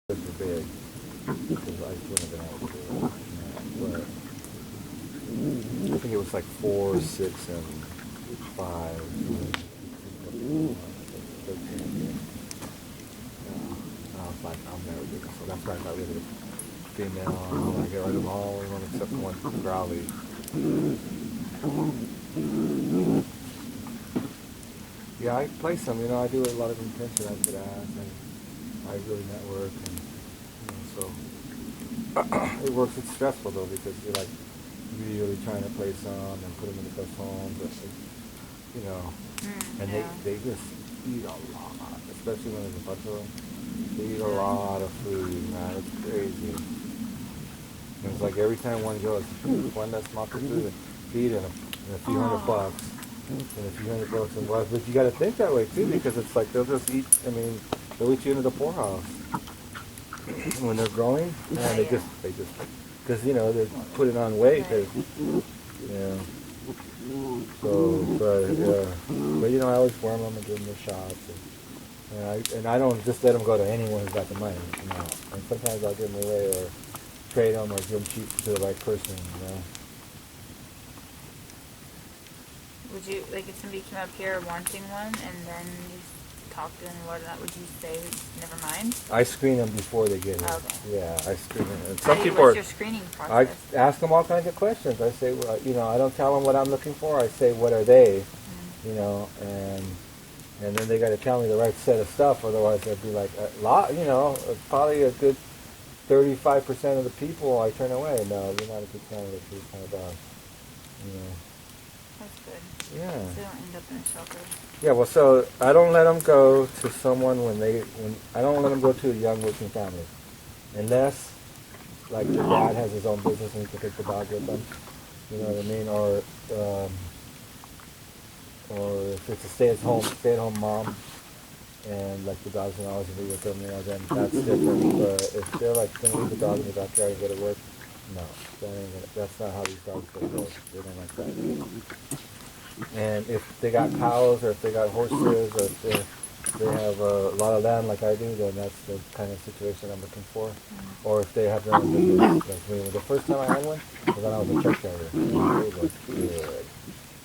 super big because I wouldn't have been able to do it. But I think it was like 4, 6, and 5. 13. I was like, I'll never do this. So that's why I got rid of the female. I want to get rid of all of them except for one growly. Yeah, I play some. I do a lot of intention after that, and I really network, and so it works. It's stressful though because you're like really trying to play some and put them in the best home, but and Yeah. they just eat a lot, especially when there's a bunch of them. They eat a lot of food, man. It's crazy. And it's like every time one goes, one that's not the food, feed and a few $100 and a few $100 and bucks. But you got to think that way too, because it's like they'll just eat. I mean, they'll eat you into the poorhouse when they're growing, and they just because they're putting on weight. Yeah. So, but I always warm them and give them their shots, and I don't just let them go to anyone who's got the money. And sometimes I'll give them away or trade them or give them cheap to the right person. Would you, like, if somebody came up here wanting one and then you talked to them and whatnot, would you say, never mind? I screen them before they get here. Okay. Yeah, I screen them. And What's your screening process? I ask them all kinds of questions. I say, well, I don't tell them what I'm looking for. I say, what are they? And then they got to tell me the right set of stuff. Otherwise, they'd be like a lot. Probably a good 35% of the people I turn away. No, you're not a good candidate for this kind of dog. That's good. Yeah. So they don't end up in a shelter. Yeah. Well, so I don't let them go to someone when I don't let them go to a young working family, unless like the dad has his own business and he can take the dog with them. You know what I mean? Or if it's a stay-at-home mom, and like the dog's gonna always be with them, then that's different. But if they're like gonna leave the dog in the backyard and go to work, no, that's not how these dogs go. They don't like that. And if they got cows, or if they got horses, or if they have a lot of land like I do, then that's the kind of situation I'm looking for. Or if they have their own business, like me. The first time I had one was when I was a truck driver. It was good.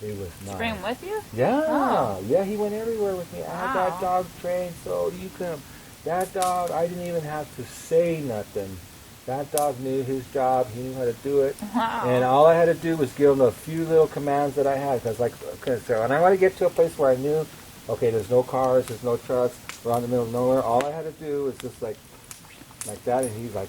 He was nice. Bring him with you? Yeah, Oh. yeah, he went everywhere with me. I had that Wow. dog trained, so you could. That dog, I didn't even have to say nothing. That dog knew his job. He knew how to do it. Wow. And all I had to do was give him a few little commands that I had. So when I want to get to a place where I knew, okay, there's no cars, there's no trucks, we're on the middle of nowhere. All I had to do was just like that, and he'd like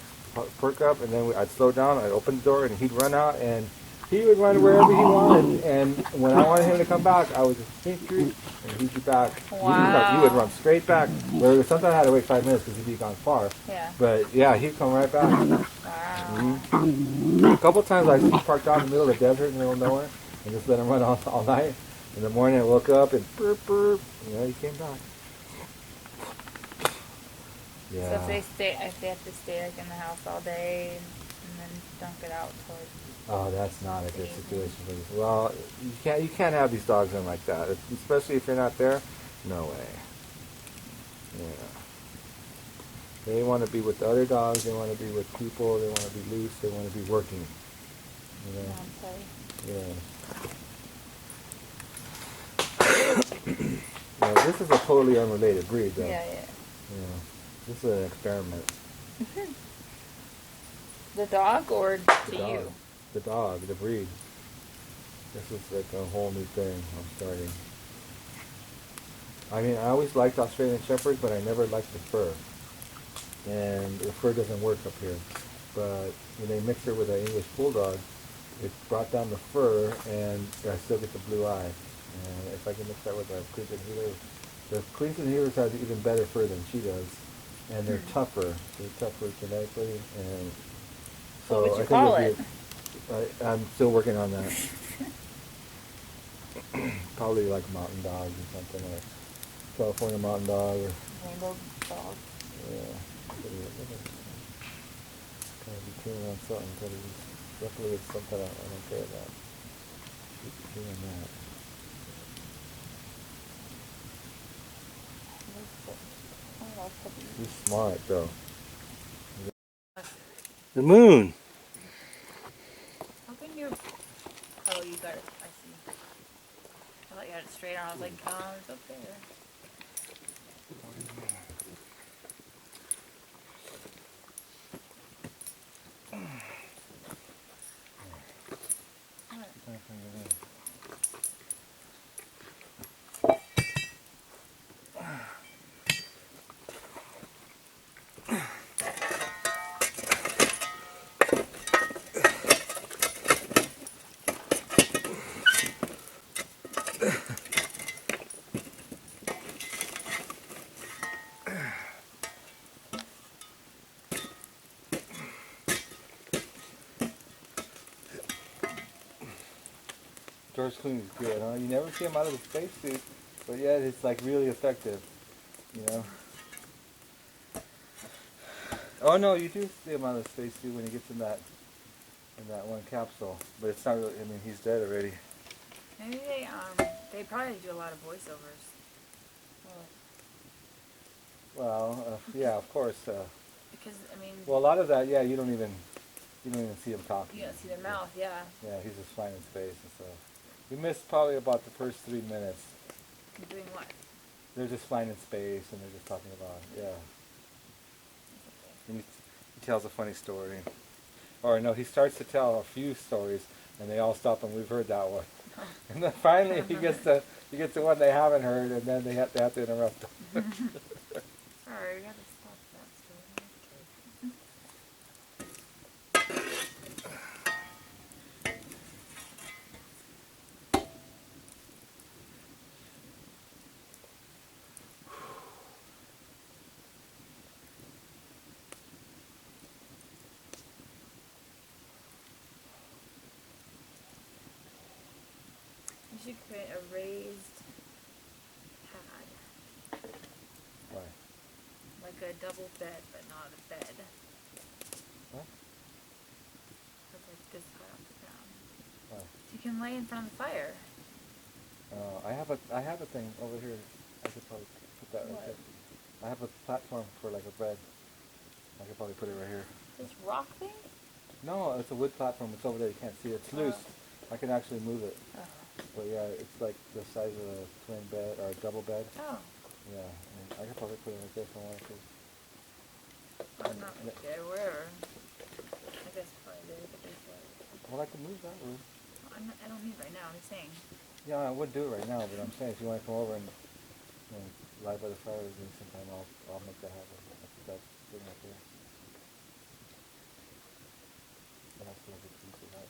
perk up, and then I'd slow down, I'd open the door, and he'd run out, and he would run wherever he wanted. And when I wanted him to come back, I would just think through and he'd be back. Wow. He would run straight back. Where sometimes I had to wait 5 minutes because he'd be gone far. Yeah. But yeah, he'd come right back. Wow. A couple of times I parked out in the middle of the desert in the middle of nowhere and just let him run all night. In the morning I woke up and burp, he came back. Yeah. So if they have to stay like in the house all day and then don't get out towards. Oh, that's not a good situation for this. Well, you can't have these dogs in like that, especially if you're not there. No way. Yeah. They want to be with the other dogs. They want to be with people. They want to be loose. They want to be working. Yeah. Now, this is a totally unrelated breed, though. Yeah. This is an experiment. The dog or The to dog. you? The dog, the breed. This is like a whole new thing I'm starting. I mean, I always liked Australian Shepherds, but I never liked the fur. And the fur doesn't work up here. But when they mixed it with an English Bulldog, it brought down the fur, and I still get the blue eye. And if I can mix that with a Cleveland Heeler, the Cleveland Heelers have even better fur than she does. And they're tougher. They're tougher genetically. And so What would you I think call it'd it? be I'm still working on that. Probably like mountain dogs or something, or California mountain dog, or Rainbow dog. yeah. Kind of be tuning on something, but definitely it's something I don't care about. Keep doing that. He's smart though. The moon. Open your. Oh, you got it. I see. I thought you had it straight on. I was like, it's up there. What? George Clooney's good, huh? You never see him out of the spacesuit, but yet it's like really effective, you know? Oh no, you do see him out of the spacesuit when he gets in that one capsule, but it's not really. I mean, he's dead already. Maybe they probably do a lot of voiceovers. Well, yeah, of course. Because I mean. Well, a lot of that, yeah, you don't even see him talking. You don't see their mouth, yeah. Yeah, he's just flying in space and stuff. We missed probably about the first 3 minutes. Doing what? They're just flying in space and they're just talking about, yeah. And he tells a funny story. Or no, he starts to tell a few stories and they all stop and we've heard that one. And then finally he gets to one they haven't heard and then they have to interrupt him. Sorry, we gotta stop that story. You should create a raised pad. Why? Like a double bed, but not a bed. What? That's like this high off the ground. Why? You can lay in front of the fire. I have a thing over here. I could probably put that right there. I have a platform for like a bed. I could probably put it right here. This rock thing? No, it's a wood platform. It's over there. You can't see it. It's loose. I can actually move it. But yeah, it's like the size of a twin bed or a double bed. Oh. Yeah, and I could probably put it right there if I wanted to. I'm not okay, wherever. I guess probably there, but there's like. Well, I could move that room. I don't need right now, I'm just saying. Yeah, I would do it right now, but I'm saying if you want to come over and lie by the fire with me sometime, I'll make that happen. I'll put that thing right there. And that's like a piece of that.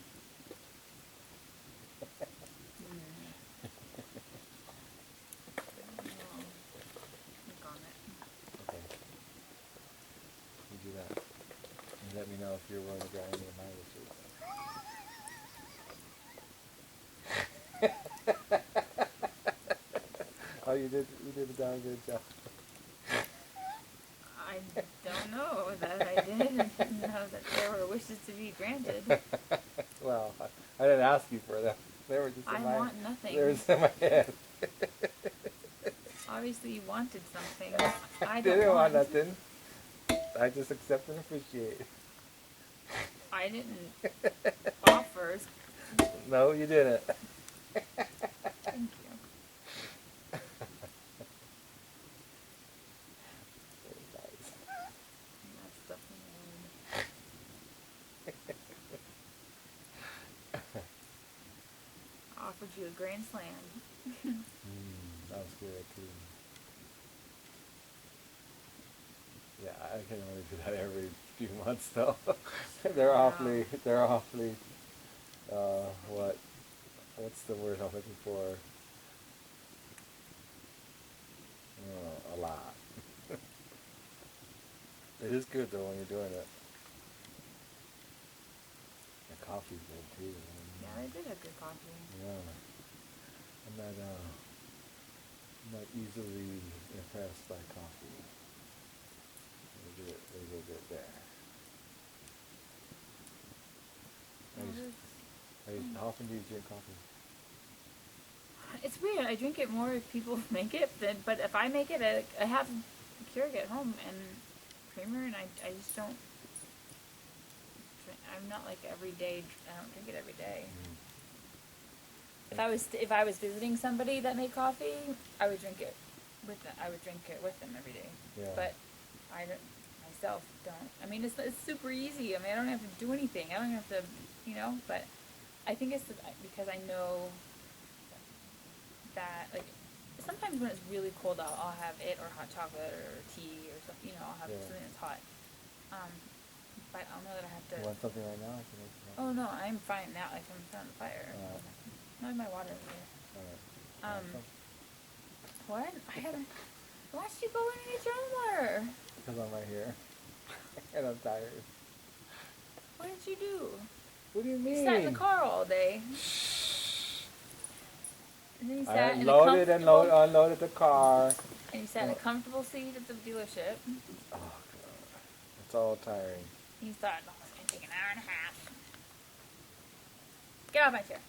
Look on it. Okay. You do that. And let me know if you're willing to grab any of my wishes. Oh, you did a darn good job. I don't know that I did. I didn't know that there were wishes to be granted. Well, I didn't ask you for them. They were just in I my, want nothing. they were just in my head. Obviously you wanted something. I didn't don't want nothing. I just accept and appreciate. I didn't offer. No, you didn't. Thank you. Very nice. That's definitely. Offered you a grand slam. That was good too. Yeah, I can only do that every few months though. they're awfully, what's the word I'm looking for? A lot. It is good though when you're doing it. The coffee's good too. Yeah, they did have good coffee. Yeah. I'm not easily impressed by coffee. They go good there. How often do you drink coffee? It's weird. I drink it more if people make it, but if I make it, I have Keurig at home and creamer, and I just don't I'm not like every day. I don't drink it every day. Mm. If I was visiting somebody that made coffee, I would drink it with them. I would drink it with them every day. Yeah. But I don't, myself don't. I mean, it's super easy. I mean, I don't have to do anything. I don't have to, But I think it's because I know that like sometimes when it's really cold out, I'll have it or hot chocolate or tea or something. I'll have something that's hot. But I don't know that I have to. You want something right now? I can make some. Oh no, I'm fine now. Like I'm in front of the fire. I have my water over here. Alright. What? I haven't. Why don't you go in and get your own water? Because I'm right here. And I'm tired. What did you do? What do you mean? You sat in the car all day. And then you I sat unloaded the car. And you sat in a comfortable seat at the dealership. Oh, God. It's all tiring. And you thought, oh, it's going to take an hour and a half. Get off my chair.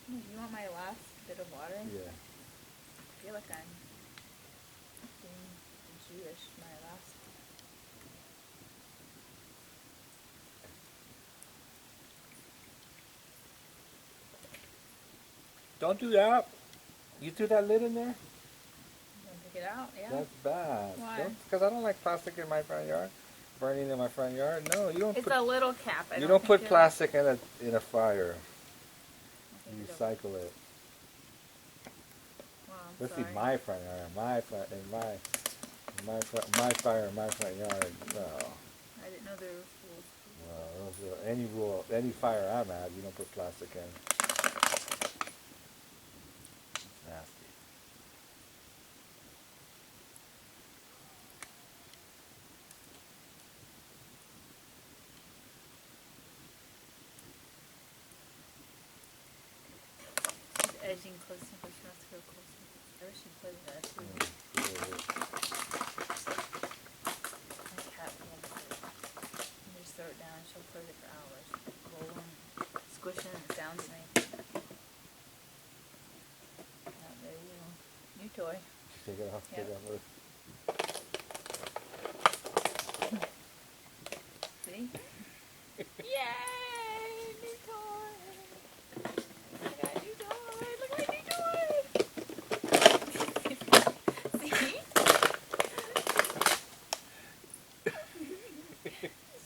You want my last bit of water? Yeah. I feel like I'm being Jewish, my last. Don't do that. You threw that lid in there? Want to take it out? Yeah. That's bad. Why? Because I don't like plastic in my front yard. Burning in my front yard. No, you don't. It's a little cap. You don't put plastic in a fire. You recycle it. Well, Let's see my front yard. My fire in my front yard. No. I didn't know there were rules. Well, those are any fire I'm at, you don't put plastic in. It's nasty. Edging closer, but she wants to go closer. I wish she'd play with that too. My cat loves it. You just throw it down and she'll play with it for hours. Rolling, squishing, and it sounds nice. Oh, there you go. New toy. Take it off, Yep. take it off. See? Yay! New toy! I got a new toy! Look at my new toy! See?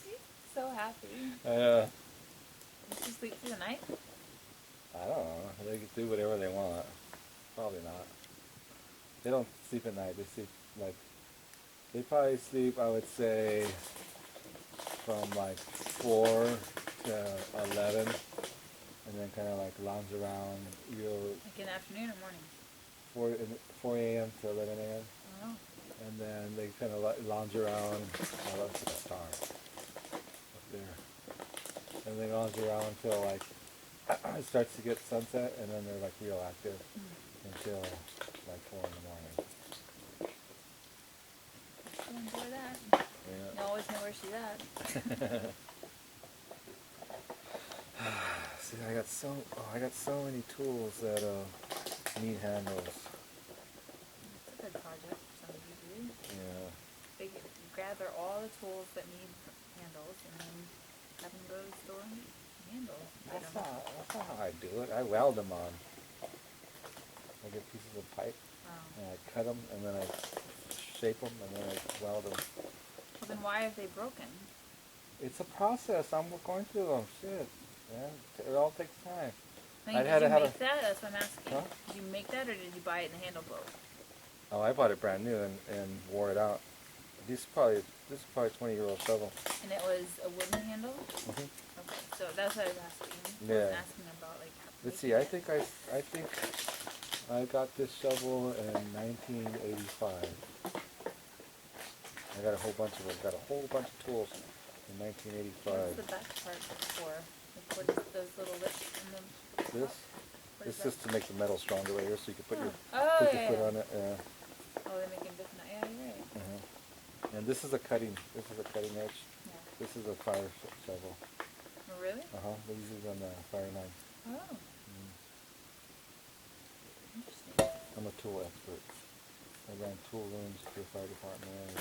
She's so happy. Does she sleep through the night? I don't know. They can do whatever they want. Probably not. They don't sleep at night. They sleep they probably sleep, I would say, from 4 to 11, and then kind of lounge around. Like in the afternoon or morning? 4 a.m. to 11 a.m. Oh. And then they kind of lounge around. Oh, that's a star up there. And they lounge around until it starts to get sunset, and then they're real active until 4 in the morning. She'll enjoy that. Yeah. You always know where she's at. See, I got so many tools that need handles. It's a good project for some of you to do. Yeah. They gather all the tools that need handles and then have them go to the store and get handles. That's not how I do it. I weld them on. I get pieces of pipe and I cut them and then I shape them and then I weld them. Well, then why have they broken? It's a process. I'm going through them. Shit, man. It all takes time. Did you make that? That's what I'm asking. Huh? Did you make that or did you buy it and the handle broke? Oh, I bought it brand new and wore it out. This is probably a 20-year-old shovel. And it was a wooden handle? Mm-hmm. Okay, so that's what I was asking. Yeah. I was asking about Let's see. I think I got this shovel in 1985. I got a whole bunch of them. Got a whole bunch of tools in 1985. What's the back part for? What is those little lips in the top? This is just to make the metal stronger right here, so you can put your foot on it. Yeah. Oh, they're making different. Yeah, you're right. Uh-huh. And this is a cutting edge. Yeah. This is a fire shovel. Oh, really? We use it on the fire line. Oh, Mm. interesting. I'm a tool expert. I ran tool rooms for the fire department.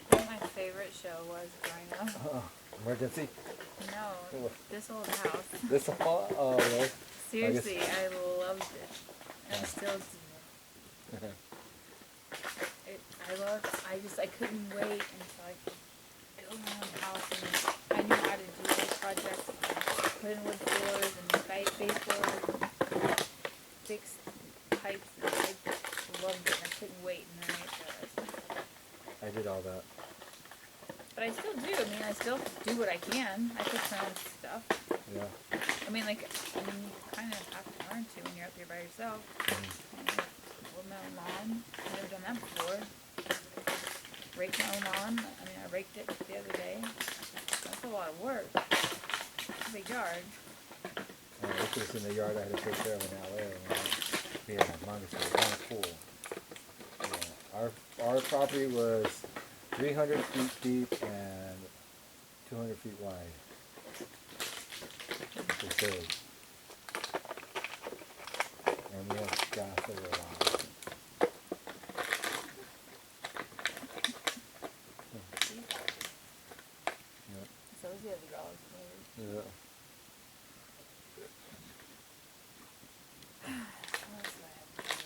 What my favorite show was growing up. Emergency? No, What? This Old House. This all? Oh, really? Seriously, I loved it. And I still do. I couldn't wait until I could build my own house and I knew how to do those projects. Put in wood floors and baseboards and fix pipes. And I loved it and I couldn't wait and then I realized. I did all that. But I still do. I mean, I still do what I can. I fix my own stuff. Yeah. You kind of have to learn to when you're up here by yourself. Mow my own lawn. I've never done that before. Rake my own lawn. I raked it the other day. That's a lot of work. It's a big yard. This was in the yard I had to take care of in LA. We had a monastery and a pool. Yeah. Our property was 300 feet deep and 200 feet wide. It's big. And we have gas over a lot. Yep. So is the other dogs. Yeah. What else do I have to do?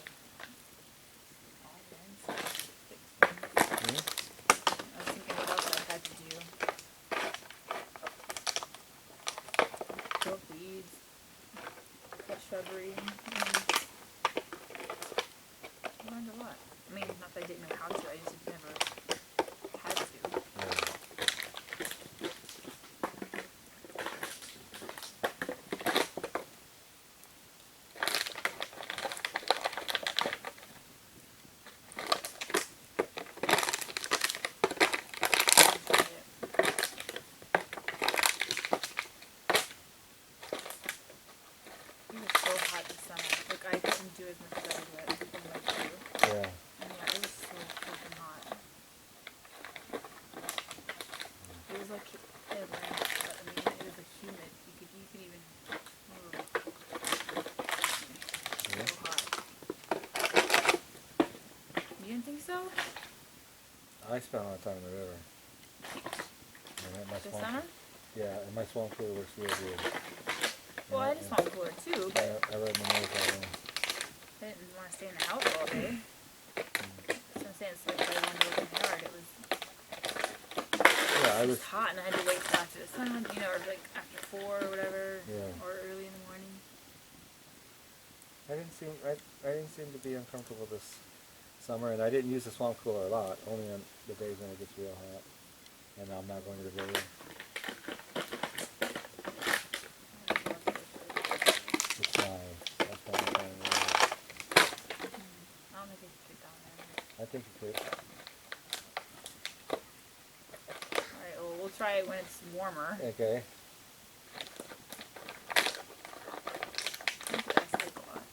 I was thinking what else I had to do. Broke weeds. Cut shrubbery. I learned a lot. Not that I didn't know how to, I just never had to. It was so hot this summer. I couldn't do as much as I would like to. Yeah. Yeah, it was so freaking hot. It was like Atlanta, but it was like humid. You could even. So hot. You didn't think so? I spent a lot of time in the river. And my This swamp- summer? Yeah, and my swamp cooler works real good. Well, I just want to cooler too, but I read my nose out. I didn't want to stay in the house all day. So I'm saying it's like I wanted to work in the yard. It was Yeah, I was. just hot and I had to wait till after the sun, or like after 4 or whatever, Yeah. or early in the morning. I didn't seem to be uncomfortable this summer, and I didn't use the swamp cooler a lot. Only on the days when it gets real hot, and I'm not going to the river. It's nice. I spent my time in the river. I don't think I could get down there. I think you could. Alright, well, we'll try it when it's warmer. Okay. I think that's like a lot.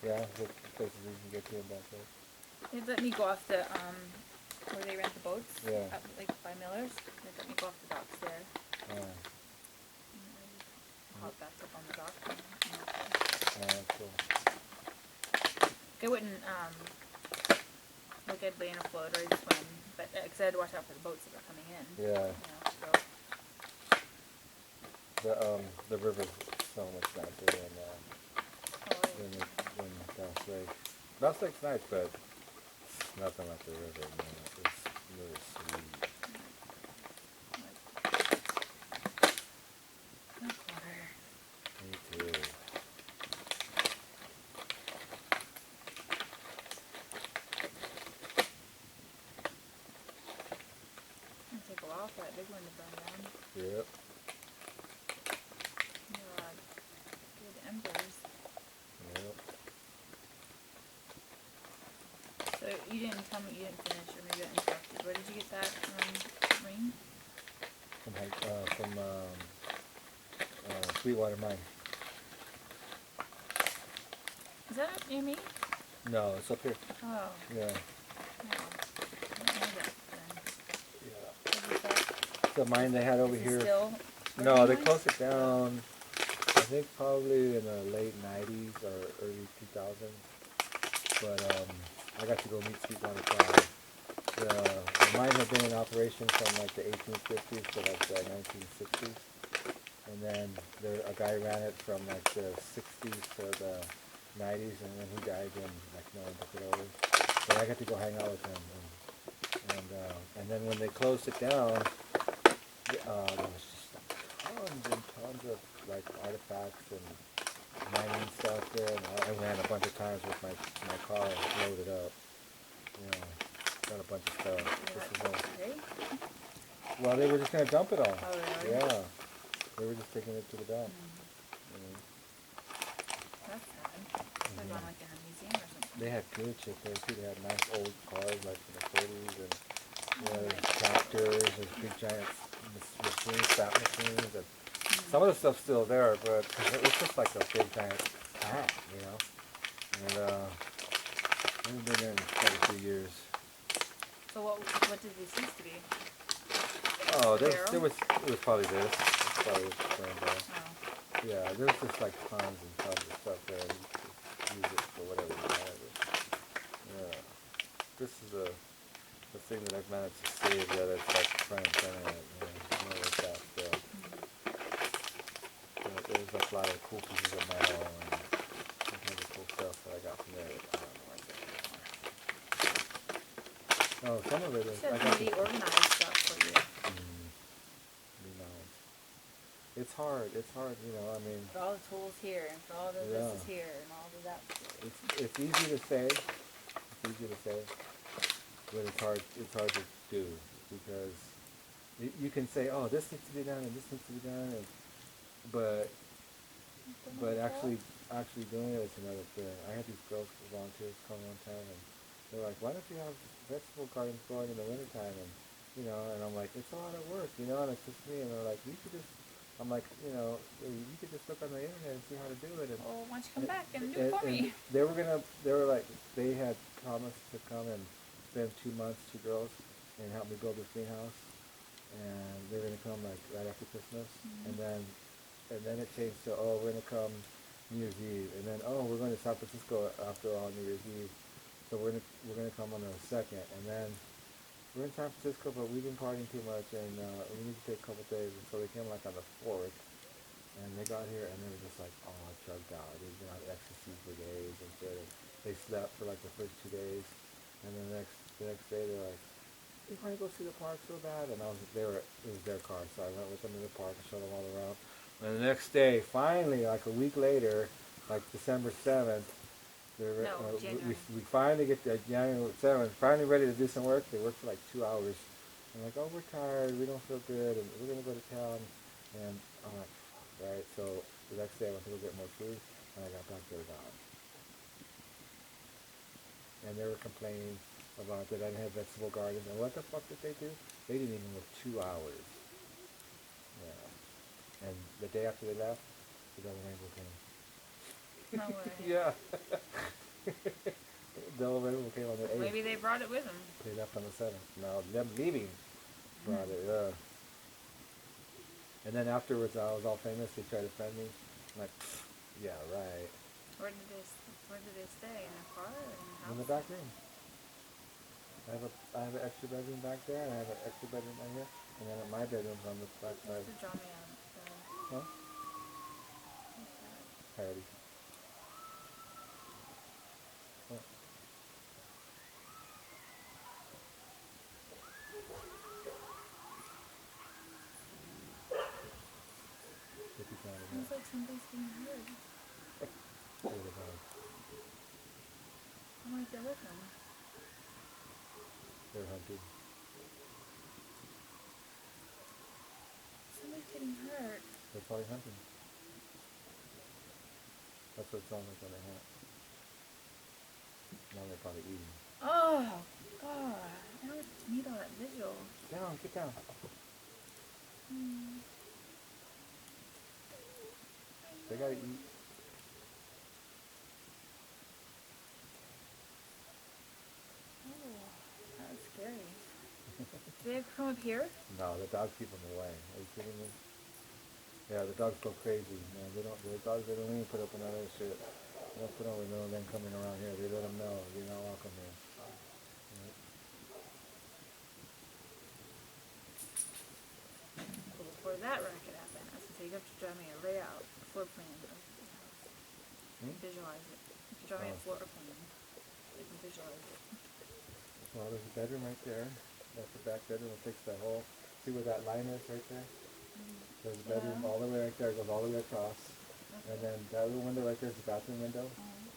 Yeah, the places you can get to in back there. They let me go off the, where they rent the boats. Yeah. Up, like by Miller's. They let me go off the docks there. Hop back up on the dock. Cool. I wouldn't, I'd lay in a float or I'd swim, but, because I had to watch out for the boats that were coming in. Yeah. So. The river's so much nicer than Oh, Bass Lake. Bass Lake's nice, but it's nothing like the river, man. It's really sweet. Me too. It'll take a while for that big one to burn down. Yep. Good embers. Yep. So you didn't tell me you didn't finish, or maybe I interrupted. Where did you get that ring? From Sweetwater Mine. Is that up near me? No, it's up here. Oh. Yeah. No. I don't know that then. Yeah. What is that? The mine they had over Is it here. still No, they Organized? closed it down. I think probably in the late '90s or early 2000s. But I got to go meet Sweet 105. The mine had been in operation from like the 1850s to like the 1960s, and then a guy ran it from like the 60s to the 90s, and then he died, and like no one took it over. But I got to go hang out with him, and then when they closed it down, there was just tons and tons of like artifacts and mining stuff there, and I ran a bunch of times with my car loaded up. Yeah, got a bunch of stuff. You're This is like, all. okay. Well, they were just gonna dump it all. Oh, really? Yeah, they were just taking it to the dump. Mm, that's sad. Should have gone like in a museum or something. They had good shit there too. They had nice old cars like from the 40s, and Nice. tractors, and big giant machines, sap machines, and some of the stuff's still there, but it's just like a big giant plant, you know. And we've been there in quite a few years. So what did this used to be? Oh, The barrel? it was probably this. It's probably this brand there. Oh. Yeah, there's just like tons and tons of stuff there. And you can use it for whatever you want. Yeah, this is the thing that I've managed to save that it's like front and center. You know what's that still. There's like a lot of cool pieces of metal and some kind of cool stuff that I got from there. I don't know where it's at anymore. Oh, some of it is. Should I have got somebody organize stuff for you. be nice. It's hard. It's hard. You know. I mean, Put all the tools here and put all the this is here and all of that. it's easy to say. It's easy to say, but it's hard. It's hard to do because you can say, "Oh, this needs to be done and this needs to be done," and, but actually doing it is another thing. I had these girls volunteers come one time, and they're like, "Why don't you have vegetable gardens going in the wintertime?" And and I'm like, "It's a lot of work, and it's just me." And they're like, "You could just," I'm like, "You could just look on the internet and see how to do it." And Well, why don't you come back and do it for me? they were like, they had promised to come and spend 2 months, two girls, and help me build this greenhouse. And they were gonna come like right after Christmas, and then it changed to, "Oh, we're gonna come New Year's Eve," and then, "Oh, we're going to San Francisco after all New Year's Eve, so we're gonna come on the 2nd," and then we're in San Francisco, but we've been partying too much, and we need to take a couple days, and so they came like on the 4th, and they got here, and they were just like all chugged out. They've been on ecstasy for days and shit. And they slept for like the first 2 days, and then the next day they're like, "We want to go see the park so bad," and it was their car, so I went with them to the park and showed them all around. And the next day, finally, like a week later, like December 7th, we finally get to January 7th, finally ready to do some work. They worked for like 2 hours. I'm like, "Oh, we're tired, we don't feel good, and we're going to go to town." And I'm like, "Fuck," right? So the next day I went to go get more food, and I got back, they were gone. And they were complaining about that I didn't have vegetable gardens. And what the fuck did they do? They didn't even work 2 hours. Yeah. And the day after they left, the double rainbow came. No way. Yeah. Double rainbow came on the 8th. Maybe they brought it with them. They left on the 7th. Now, them leaving brought it, yeah. And then afterwards, I was all famous. They tried to friend me. I'm like, "Yeah, right." Where did they stay? In a car or in a house? In the back room. I have an extra bedroom back there, and I have an extra bedroom right here, and then my bedroom's on the back You have side. to draw me out. Huh? What's that? Parody. Huh. If you found it Sounds out. like somebody's getting hurt. What about? I'm right there with them. They're hunted. Somebody's getting hurt. They're probably hunting. That's what it sounds like when they hunt. Now they're probably eating. Oh, God. I don't need all that visual. Get down. They gotta eat. Oh, that's scary. Do they ever come up here? No, the dogs keep them away. Are you kidding me? Yeah, the dogs go crazy, man. They don't. The dogs, they don't even put up with none of that shit. They don't put up with none of them coming around here. They let them know you're not welcome here. Yeah. Well, before that racket happened, I was gonna say you have to draw me a layout, a floor plan of the house. Hmm? Visualize it. You can draw me a Oh. floor plan. I can visualize it. Well, there's a bedroom right there. That's the back bedroom. It takes that whole. See where that line is right there? There's a bedroom Yeah. all the way right there. It goes all the way across. And then that little window right there is the bathroom window.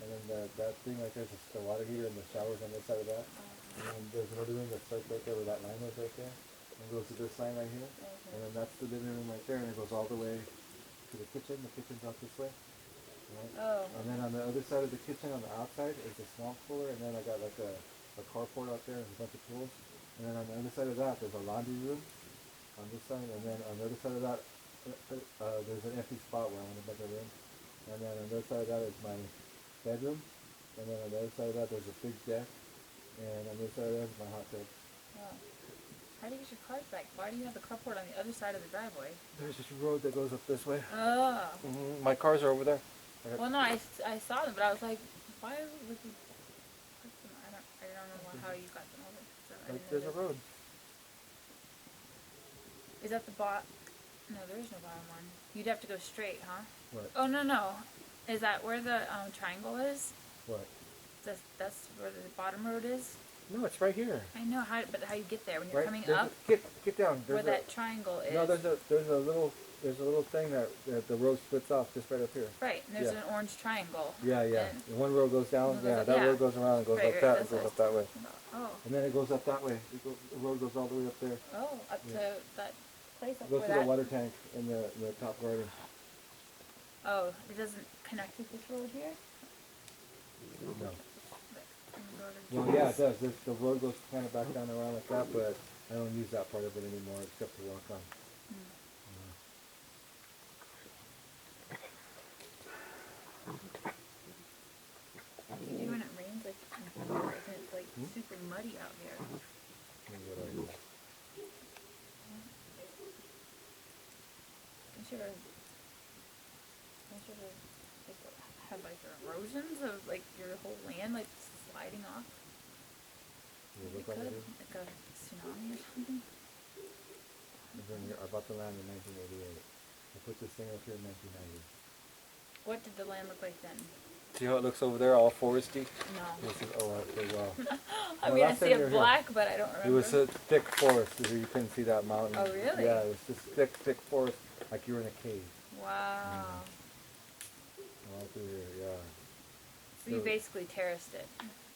And then that thing right there is the water heater and the showers on this side of that. And then there's another room that starts right there where that line was right there. And goes to this line right here. Okay. And then that's the living room right there. And it goes all the way to the kitchen. The kitchen's out this way. Right? Oh. And then on the other side of the kitchen on the outside is a small cooler. And then I got like a carport out there and a bunch of tools. And then on the other side of that, there's a laundry room on this side. And then on the other side of that, there's an empty spot where I want to make a room. And then on the other side of that is my bedroom. And then on the other side of that, there's a big deck. And on the other side of that is my hot tub. Wow. How do you get your cars back? Why do you have the carport on the other side of the driveway? There's this road that goes up this way. Oh. My cars are over there. Well, no, I saw them, but I was like, why would you put them? I don't know how you got them over. So I didn't know There's a that. road. Is that the bot? No, there is no bottom one. You'd have to go straight, huh? What? Oh, no. Is that where the triangle is? What? That's where the bottom road is? No, it's right here. I know, but how you get there? When you're Right? coming There's up, get down. where that triangle is. No, there's a little thing that the road splits off just right up here. Right, and there's Yeah. an orange triangle. Yeah. And One road goes down. One Yeah, goes- that yeah. road goes around and goes Right, like right, that. that's It goes what up that way. Oh. And then it goes up that way. The road goes all the way up there. Oh, up Yeah. to that place up It goes where to that... the water tank in the top garden. Oh, it doesn't connect with this road here? No. The Well, yeah, it does. The road goes kind of back down around like that, but I don't use that part of it anymore except to walk on. What do you do when it rains like in here? Isn't it like super muddy out here? Here's what I do. Don't you ever have like erosions of like your whole land like sliding off? You You look like could, it is? like a tsunami or something. I bought the land in 1988. I put this thing up here in 1990. What did the land look like then? See how it looks over there, all foresty? No. This is, okay, well. I Well, mean, I last see time you it were here, black, but I don't It remember. was a thick forest. You couldn't see that mountain. Oh, really? Yeah, it was just thick forest, like you were in a cave. Wow. All through here, yeah. So you basically terraced it.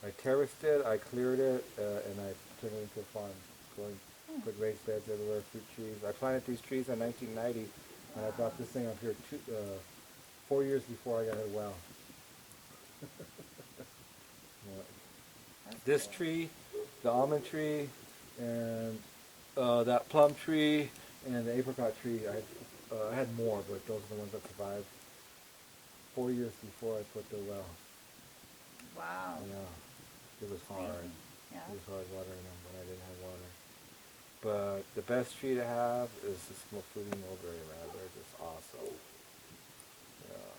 I terraced it, I cleared it, and I turned it into a farm. Put raised beds everywhere, fruit trees. I planted these trees in 1990, and I brought this thing up here 4 years before I got a well. Yeah. That's This cool. tree, the almond tree, and that plum tree, and the apricot tree. I had more, but those are the ones that survived. 4 years before I put the well. Wow. Yeah, it was hard. Amazing. Yeah. It was hard watering them when I didn't have water. But the best tree to have is this fruity mulberry, man. They're just awesome. Yeah.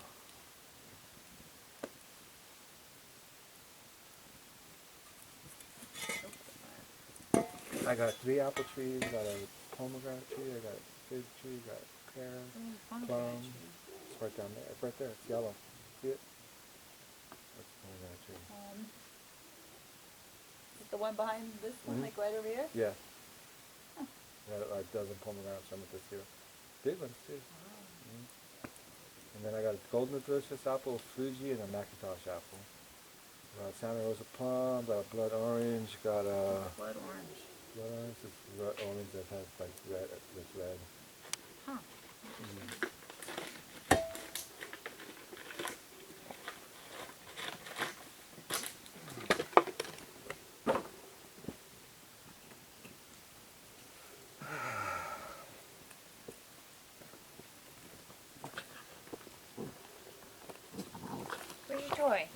I got 3 apple trees, got a pomegranate tree, I got a fig tree, got pear, Oh, plum. It's right down there. It's right there. It's yellow. See it? That's a pomegranate tree. Is it the one behind this one, like right over here? Yeah. Got like a dozen pomegranates from it this year. Big ones too. And then I got a golden delicious apple, Fuji, and a Macintosh apple. Got Santa Rosa plum, got a blood orange, got a Blood orange. blood orange. This orange that has like red. This red. Huh. Where's your toy?